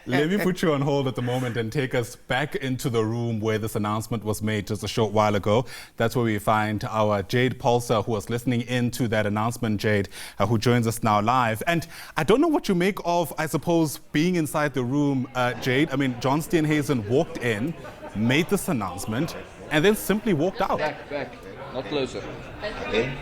Let me put you on hold at the moment and take us back into the room where this announcement was made just a short while ago. That's where we find our Jade Paulse, who was listening into that announcement, Jade, who joins us now live. And I don't know what you make of, I suppose, being inside the room, Jade. I mean, John Steenhuisen walked in, made this announcement, and then simply walked out. Back. Not closer. Okay.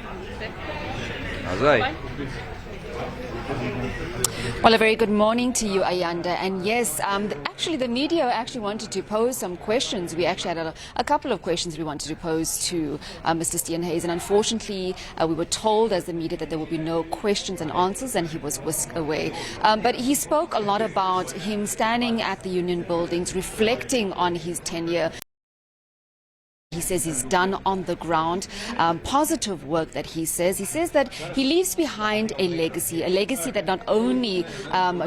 Well, a very good morning to you, Ayanda. And yes, actually the media actually wanted to pose some questions. We actually had a couple of questions we wanted to pose to Mr. Steenhuisen. Unfortunately, we were told as the media that there will be no questions and answers, and he was whisked away. But he spoke a lot about him standing at the union buildings, reflecting on his tenure. He says he's done on the ground, positive work that he says. He says that he leaves behind a legacy that not only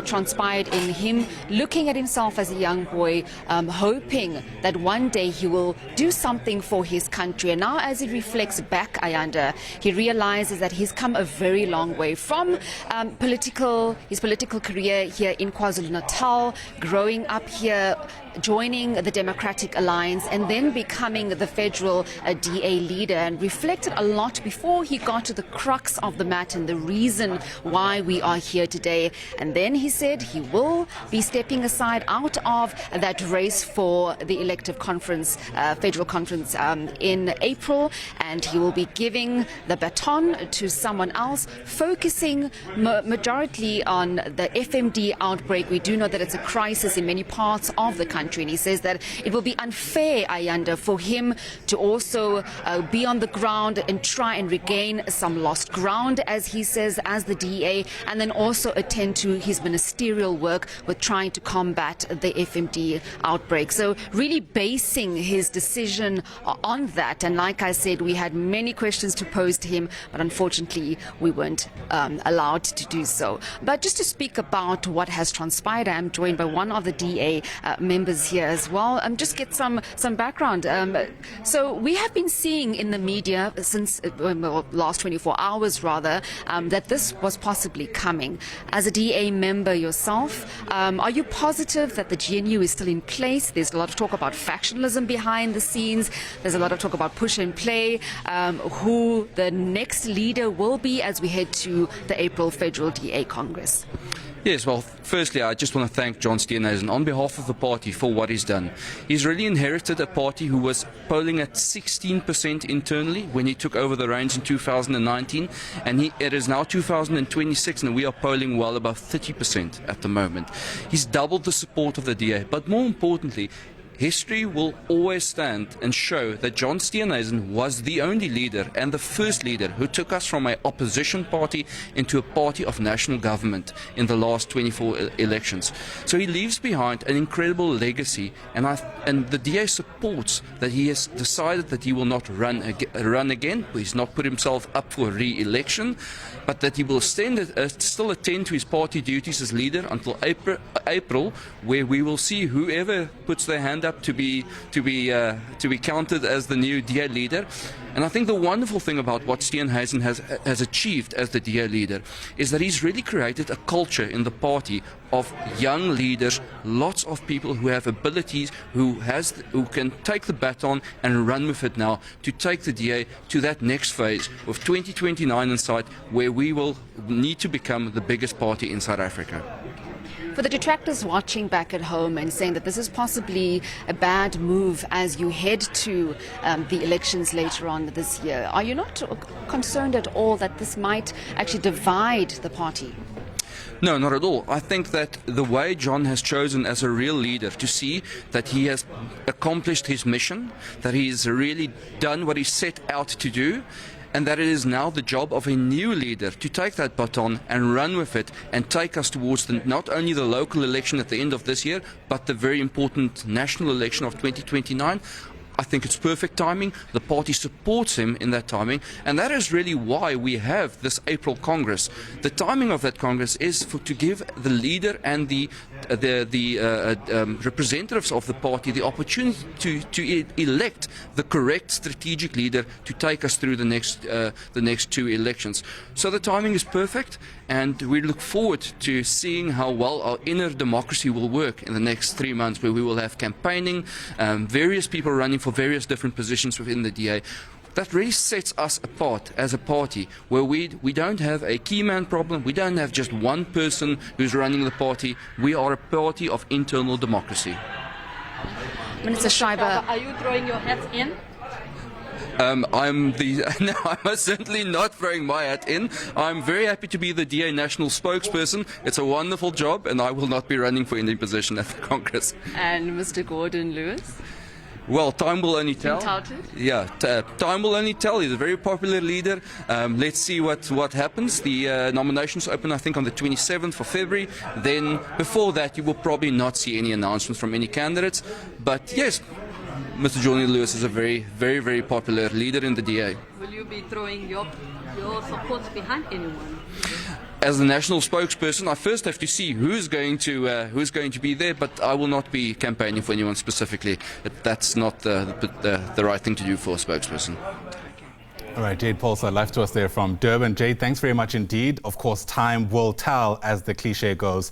transpired in him looking at himself as a young boy, hoping that one day he will do something for his country. And now as he reflects back, Ayanda, he realizes that he's come a very long way from his political career here in KwaZulu-Natal, growing up here, joining the Democratic Alliance, and then becoming the federal DA leader, and reflected a lot before he got to the crux of the matter and the reason why we are here today. And then he said he will be stepping aside out of that race for the elective conference, federal conference in April, and he will be giving the baton to someone else, focusing majority on the FMD outbreak. We do know that it's a crisis in many parts of the country. And he says that it will be unfair, Ayanda, for him to also be on the ground and try and regain some lost ground, as he says, as the DA, and then also attend to his ministerial work with trying to combat the FMD outbreak. So really basing his decision on that. And like I said, we had many questions to pose to him, but unfortunately we weren't allowed to do so. But just to speak about what has transpired, I am joined by one of the DA members here as well. Just get some background. So we have been seeing in the media since last 24 hours rather, that this was possibly coming. As a DA member yourself, are you positive that the GNU is still in place? There's a lot of talk about factionalism behind the scenes. There's a lot of talk about push and play, who the next leader will be as we head to the April Federal DA Congress. Yes, well, firstly, I just want to thank John Steenhuisen on behalf of the party for what he's done. He's really inherited a party who was polling at 16% internally when he took over the reins in 2019, and it is now 2026, and we are polling well above 30% at the moment. He's doubled the support of the DA, but more importantly, history will always stand and show that John Steenhuisen was the only leader and the first leader who took us from an opposition party into a party of national government in the last 24 elections. So he leaves behind an incredible legacy, and the DA supports that he has decided that he will not run again. He's not put himself up for re-election, but that he will still attend to his party duties as leader until April, where we will see whoever puts their hand up to be counted as the new DA leader. And I think the wonderful thing about what Steenhuisen has achieved as the DA leader is that he's really created a culture in the party of young leaders, lots of people who have abilities, who can take the baton and run with it now to take the DA to that next phase with 2029 in sight, where we will need to become the biggest party in South Africa. For the detractors watching back at home and saying that this is possibly a bad move as you head to the elections later on this year, are you not concerned at all that this might actually divide the party? No, not at all. I think that the way John has chosen as a real leader to see that he has accomplished his mission, that he's really done what he set out to do, and that it is now the job of a new leader to take that baton and run with it and take us towards not only the local election at the end of this year, but the very important national election of 2029. I think it's perfect timing. The party supports him in that timing, and that is really why we have this April Congress. The timing of that Congress is to give the leader and the representatives of the party the opportunity to elect the correct strategic leader to take us through the next two elections. So the timing is perfect, and we look forward to seeing how well our inner democracy will work in the next 3 months, where we will have campaigning, various people running for various different positions within the DA. That really sets us apart as a party, where we don't have a key man problem, we don't have just one person who's running the party. We are a party of internal democracy. Minister Schreiber, Are you throwing your hat in? No, I'm certainly not throwing my hat in. I'm very happy to be the DA national spokesperson. It's a wonderful job, and I will not be running for any position at the Congress. and Mr. Gordon Lewis. Well, time will only tell. Touted? Yeah, time will only tell. He's a very popular leader. Let's see what happens. The nominations open, I think, on the 27th of February. Then, before that, you will probably not see any announcements from any candidates. But yes, Mr. Jordan Lewis is a very, very, very popular leader in the DA. Will you be throwing your support behind anyone? As the national spokesperson, I first have to see who's going to be there, but I will not be campaigning for anyone specifically. That's not the right thing to do for a spokesperson. All right, Jade Paulse, live to us there from Durban. Jade, thanks very much indeed. Of course, time will tell, as the cliche goes.